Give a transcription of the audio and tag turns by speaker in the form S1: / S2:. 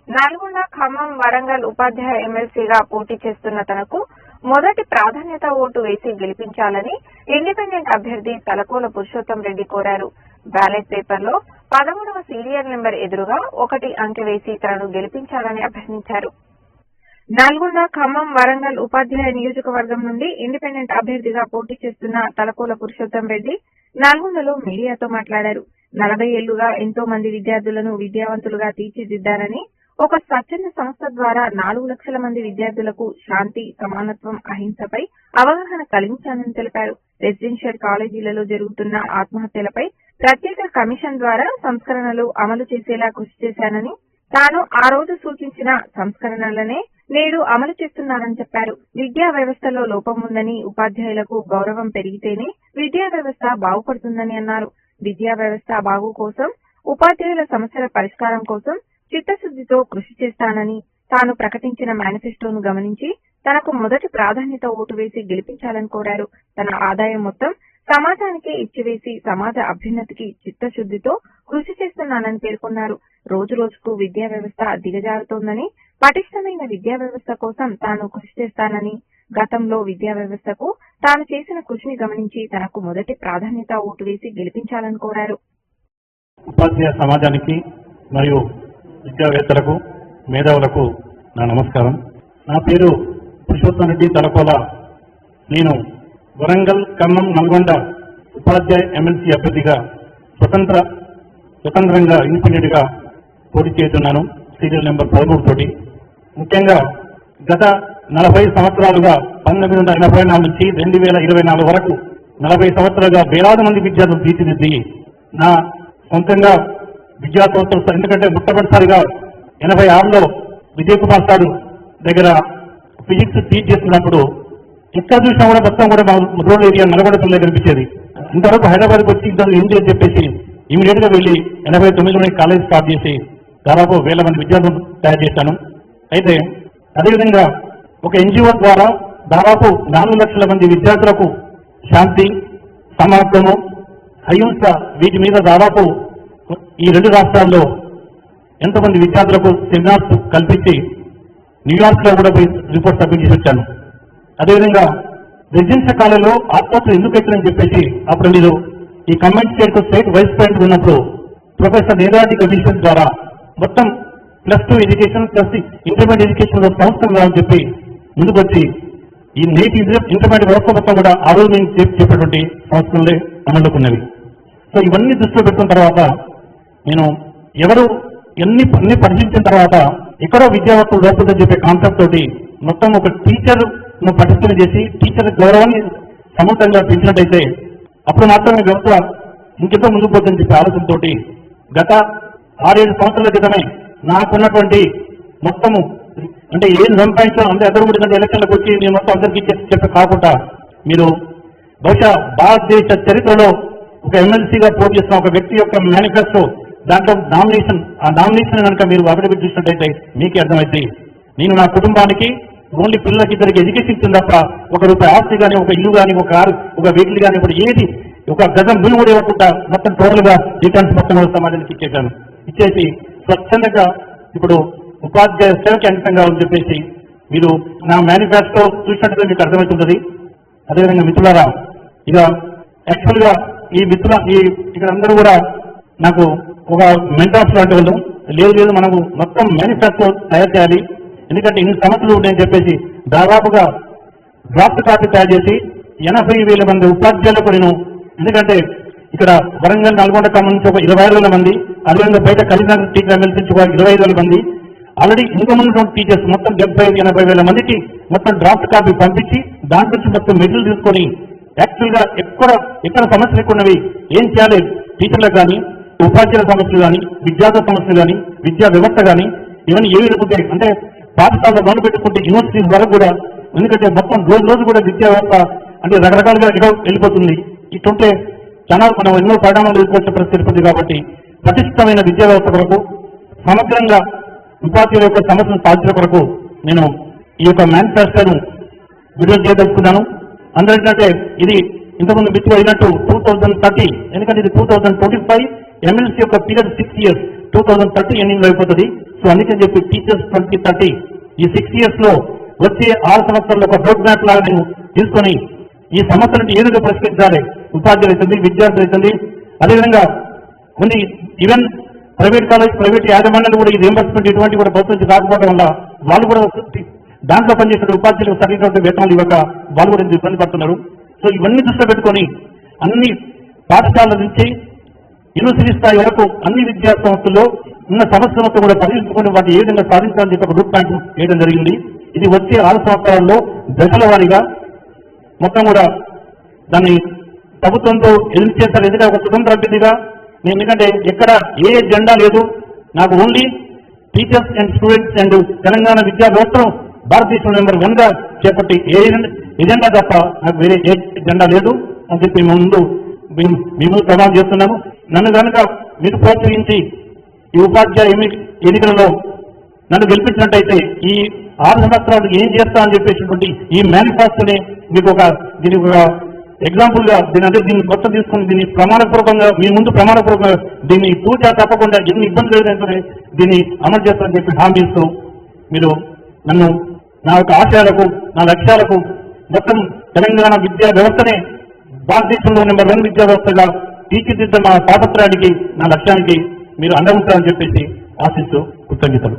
S1: నల్గొండ, ఖమ్మం, వరంగల్ ఉపాధ్యాయ ఎమ్మెల్సీగా పోటీ చేస్తున్న తనకు మొదటి ప్రాధాన్యత ఓటు వేసి గెలిపించాలని ఇండిపెండెంట్ అభ్యర్థి తలకోల పురుషోత్తం రెడ్డి కోరారు. బ్యాలెట్ పేపర్లో 13వ సీరియల్ నెంబర్ ఎదురుగా 1 అంకె వేసి తనను గెలిపించాలని అభ్యర్థించారు. నల్గొండ, ఖమ్మం, వరంగల్ ఉపాధ్యాయ నియోజకవర్గం నుండి ఇండిపెండెంట్ అభ్యర్థిగా పోటీ చేస్తున్న తలకోల పురుషోత్తం రెడ్డి నల్గొండలో మీడియాతో మాట్లాడారు. 40 ఏళ్లుగా ఎంతో మంది విద్యార్థులను విద్యావంతులుగా తీర్చిదిద్దారని, ఒక స్వచ్ఛంద సంస్థ ద్వారా 4 లక్షల మంది విద్యార్థులకు శాంతి, సమానత్వం, అహింసపై అవగాహన కలిగించానని తెలిపారు. రెసిడెన్షియల్ కాలేజీలలో జరుగుతున్న ఆత్మహత్యలపై ప్రత్యేక కమిషన్ ద్వారా సంస్కరణలు అమలు చేసేలా కృషి చేశానని, తాను ఆ రోజు సూచించిన సంస్కరణలనే నేడు అమలు చేస్తున్నారని చెప్పారు. విద్యా వ్యవస్థలో లోపం ఉందని, ఉపాధ్యాయులకు గౌరవం పెరిగితేనే విద్యా వ్యవస్థ బాగుపడుతుందని అన్నారు. విద్యా వ్యవస్థ బాగు కోసం, ఉపాధ్యాయుల సమస్యల పరిష్కారం కోసం చిత్తశుద్దితో కృషి చేస్తానని, తాను ప్రకటించిన మేనిఫెస్టోను గమనించి తనకు మొదటి ప్రాధాన్యత ఓటు వేసి గెలిపించాలని కోరారు. తన ఆదాయం మొత్తం సమాజానికే ఇచ్చివేసి సమాజ అభ్యున్నతికి చిత్తశుద్దితో కృషి చేస్తున్నానని పేర్కొన్నారు. రోజు రోజుకు విద్యా వ్యవస్థ దిగజారుతోందని, పటిష్టమైన విద్యా వ్యవస్థ కోసం తాను కృషి చేస్తానని, గతంలో విద్యా వ్యవస్థకు తాను చేసిన కృషిని గమనించి తనకు మొదటి ప్రాధాన్యత ఓటు వేసి గెలిపించాలని కోరారు.
S2: ఉపాధ్యాయ సమాజానికి మరియు విద్యావేత్తలకు, మేధావులకు నా నమస్కారం. నా పేరు పురుషోత్తం రెడ్డి తలకోల. నేను వరంగల్, ఖమ్మం, నల్గొండ ఉపాధ్యాయ ఎమ్మెల్సీ అభ్యర్థిగా స్వతంత్రంగా ఇండిపెండెంట్ గా పోటీ చేస్తున్నాను. సీరియల్ నెంబర్ 13 తోటి. ముఖ్యంగా గత 40 సంవత్సరాలుగా 1984 నుంచి 2024 వరకు 40 సంవత్సరాలుగా వేలాది మంది విద్యార్థులు తీర్చిదిద్ది నా సొంతంగా విద్యా సంస్థ, ఎందుకంటే మొట్టమొదటిసారిగా 86లో విజయ్ కుమార్ సార్ దగ్గర ఫిజిక్స్ టీచ్ చేస్తున్నప్పుడు ఎక్కడ చూసినా కూడా మొత్తం కూడా రూరల్ ఏరియా నల్గొండ జిల్లా కనిపించేది. ఇంతవరకు హైదరాబాద్కి వచ్చి ఇద్దరు ఏంటి అని చెప్పేసి ఇమీడియట్ గా వెళ్లి 89లోనే కాలేజ్ స్టార్ట్ చేసి దాదాపు 1000 మంది విద్యార్థులు తయారు చేశాను. అయితే అదేవిధంగా ఒక ఎన్జిఓ ద్వారా దాదాపు 4 లక్షల మంది విద్యార్థులకు శాంతి, సమానత్వము, అహింస వీటి మీద దాదాపు ఈ 2 రాష్ట్రాల్లో ఎంతమంది విద్యార్థులకు సెమినార్స్ కల్పించి న్యూయార్క్ లో కూడా రిపోర్ట్ సబ్మిట్ చేసి వచ్చాను. అదేవిధంగా రెసిడెన్షియల్ కాలేజీలో ఆత్మహత్యలు ఎందుకు అవుతుందని చెప్పేసి అప్పుడు మీరు ఈ కమెంట్ స్టేట్ వైస్ ప్రెసిడెంట్ ఉన్నప్పుడు ప్రొఫెసర్ నేరాటి కమిషన్ ద్వారా మొత్తం +2 ఎడ్యుకేషన్ ఇంటర్మీడియట్ ఎడ్యుకేషన్ సంస్థలు అని చెప్పి ముందుకు వచ్చి ఈ నేటి ఇంటర్మీడియట్ వ్యవస్థ మొత్తం కూడా ఆ రోజు నేను చెప్పేటువంటి సంస్థలే అమలుకున్నవి. సో ఇవన్నీ దృష్టిలో పెట్టుకున్న తర్వాత నేను అన్ని పరిశీలించిన తర్వాత ఎక్కడో విద్యావంతులు లోపలని చెప్పే కాన్సెప్ట్ తోటి మొత్తం ఒక టీచర్ పటిష్టం చేసి టీచర్ గౌరవాన్ని సముచితంగా పెంచినట్టయితే అప్పుడు మాత్రమే వ్యవస్థ ఇంకెంతో ముందుకు పోతుందని చెప్పే ఆలోచనతో గత 6-7 సంవత్సరాల క్రితమే నాకున్నటువంటి మొత్తము అంటే ఏం సంపాదించాలో అంటే అందరూ కూడా ఎలక్షన్లకు వచ్చి నేను మొత్తం అందరికీ చెప్పే కాకుండా మీరు బహుశా భారతదేశ చరిత్రలో ఒక ఎమ్మెల్సీగా పోటీ చేస్తున్న ఒక వ్యక్తి యొక్క మేనిఫెస్టో, దాంట్లో ఆ నామినేషన్ కనుక మీరు అఫిడవిట్ చూసినట్టయితే మీకే అర్థమైతే నేను నా కుటుంబానికి ఓన్లీ పిల్లలకి ఇద్దరికి ఎడ్యుకేషన్ ఇచ్చింది తప్ప ₹1 ఆస్తి కానీ, ఒక ఇల్లు కానీ, ఒక కారు, ఒక వెహికల్ కానీ, ఇప్పుడు ఏది ఒక గజం బిల్లు కూడా ఇవ్వకుండా మొత్తం టోటల్ గా రిటర్న్స్ మొత్తం సమాజానికి ఇచ్చేసాను. ఇచ్చేసి స్వచ్ఛందంగా ఇప్పుడు ఉపాధ్యాయ సేవకి అంకితంగా అని చెప్పేసి మీరు నా మేనిఫెస్టో చూసినట్టుగా మీకు అర్థమవుతుంటది. అదేవిధంగా మిత్రులారా, ఇక యాక్చువల్ గా ఈ ఇక్కడ అందరూ కూడా నాకు ఒక మెంటర్స్ లాంటి వాళ్ళు లేదు మనకు మొత్తం మేనిఫెస్టో తయారు చేయాలి, ఎందుకంటే ఇన్ని సమస్యలు ఉన్నాయని చెప్పేసి దాదాపుగా డ్రాఫ్ట్ కాపీ తయారు చేసి 80,000 మంది ఉపాధ్యాయులకు నేను, ఎందుకంటే ఇక్కడ వరంగల్, నల్గొండ, ఖమ్మం నుంచి ఒక 25,000 మంది, అదేవిధంగా బయట కరీంనగర్ టీచర్ ఎమ్మెల్సీ నుంచి 25,000 మంది, ఆల్రెడీ ఇన్కమ్ ఉన్నటువంటి టీచర్స్ మొత్తం 70,000-80,000 మందికి మొత్తం డ్రాఫ్ట్ కాపీ పంపించి దాని నుంచి మొత్తం మెటీరియల్ తీసుకొని యాక్చువల్ గా ఎక్కడ సమస్యలు ఎక్కున్నవి, ఏం చేయాలి, టీచర్లకు కానీ, ఉపాధ్యాయుల సమస్యలు కానీ, విద్యార్థుల సమస్యలు కానీ, విద్యా వ్యవస్థ కానీ, ఇవన్నీ ఏ విధంగా అంటే పాఠశాలలో మొదలు పెట్టుకుంటే యూనివర్సిటీస్ వరకు కూడా, ఎందుకంటే మొత్తం రోజు కూడా విద్యా వ్యవస్థ అంటే రకరకాలుగా వెళ్ళిపోతుంది. ఇటుంటే చాలా మనం ఎన్నో పరిణామాలు ఎదుర్కొచ్చే పరిస్థితి కాబట్టి పటిష్టమైన విద్యా వ్యవస్థ కొరకు, సమగ్రంగా ఉపాధ్యాయుల యొక్క సమస్యను సాధించడం కొరకు నేను ఈ యొక్క మేనిఫెస్టోను విడుదల చేయదలుచుకున్నాను. అందుకంటే ఇది ఇంతకుముందు మిత్రులు అయినట్టు 2030, ఎందుకంటే ఇది 2025 ఎమ్మెల్సీ యొక్క పీరియడ్ 6 years 2030 ఎండింగ్ లో అయిపోతుంది. సో అందుకని చెప్పి టీచర్స్ 2030 ఈ 6 years లో వచ్చే 6 సంవత్సరాల్లో ఒక రోడ్ మ్యాప్ లాగా నేను తీసుకొని ఈ సమస్యలను ఏ విధంగా పరిష్కరించాలి, ఉపాధ్యాయులు అవుతుంది, విద్యార్థులు అవుతుంది, అదేవిధంగా కొన్ని ఈవెన్ ప్రైవేట్ కాలేజ్ ప్రైవేట్ యాజమాన్యాలు కూడా ఈ రియంబర్స్మెంట్ ఇటువంటి కూడా ప్రభుత్వం నుంచి రాకపోవడం వల్ల వాళ్ళు కూడా దాంట్లో పనిచేసిన ఉపాధ్యాయులకు సరైనటువంటి వేతనాలు ఇవ్వక వాళ్ళు కూడా ఇబ్బంది పడుతున్నారు. సో ఇవన్నీ దృష్టిలో పెట్టుకొని అన్ని పాఠశాలల నుంచి యూనివర్సిటీ స్థాయి వరకు అన్ని విద్యా సంస్థల్లో ఉన్న సమస్యలతో కూడా పరిశీలించుకుని వాటిని ఏ విధంగా సాధించాలని చెప్పి ఒక రూట్ మ్యాప్ వేయడం జరిగింది. ఇది వచ్చే 6 సంవత్సరాల్లో దశల వారీగా మొత్తం కూడా దాన్ని ప్రభుత్వంతో ఎదురు చేస్తారు. ఎందుకంటే ఒక స్వతంత్ర అభ్యర్థిగా నేను ఎందుకంటే ఎక్కడ ఏ జెండా లేదు, నాకు only teachers and students and Telangana విద్యా వ్యవస్థను భారతదేశం నెంబర్ 1 గా చేపట్టి ఏ ఎజెండా తప్ప నాకు వేరే ఏ జెండా లేదు అని చెప్పి మేము ప్రమాణం చేస్తున్నాము. నన్ను కనుక మీరు ప్రోత్సహించి ఈ ఉపాధ్యాయ ఎన్నికలలో నన్ను గెలిపించినట్టయితే ఈ 6 సంవత్సరాలు ఏం చేస్తా అని చెప్పేసినటువంటి ఈ మేనిఫెస్టోని మీకు దీనికి ఒక ఎగ్జాంపుల్ గా దీన్ని మొత్తం తీసుకుని దీన్ని ప్రమాణపూర్వకంగా మీ ముందు ప్రమాణపూర్వకంగా దీన్ని పూర్తిగా తప్పకుండా ఎన్ని ఇబ్బందులు లేదంటే దీన్ని అమలు చేస్తారని చెప్పి హామీ ఇస్తూ మీరు నన్ను నా యొక్క ఆశయాలకు నా లక్ష్యాలకు మొత్తం తెలంగాణ విద్యా వ్యవస్థనే భారతదేశంలో నెంబర్ 1 విద్యా వ్యవస్థగా తీర్చిదిద్ద మా స్వాతంత్రానికి నా లక్ష్యానికి మీరు అండగుంటారని చెప్పేసి ఆశిస్తూ కృతజ్ఞతలు.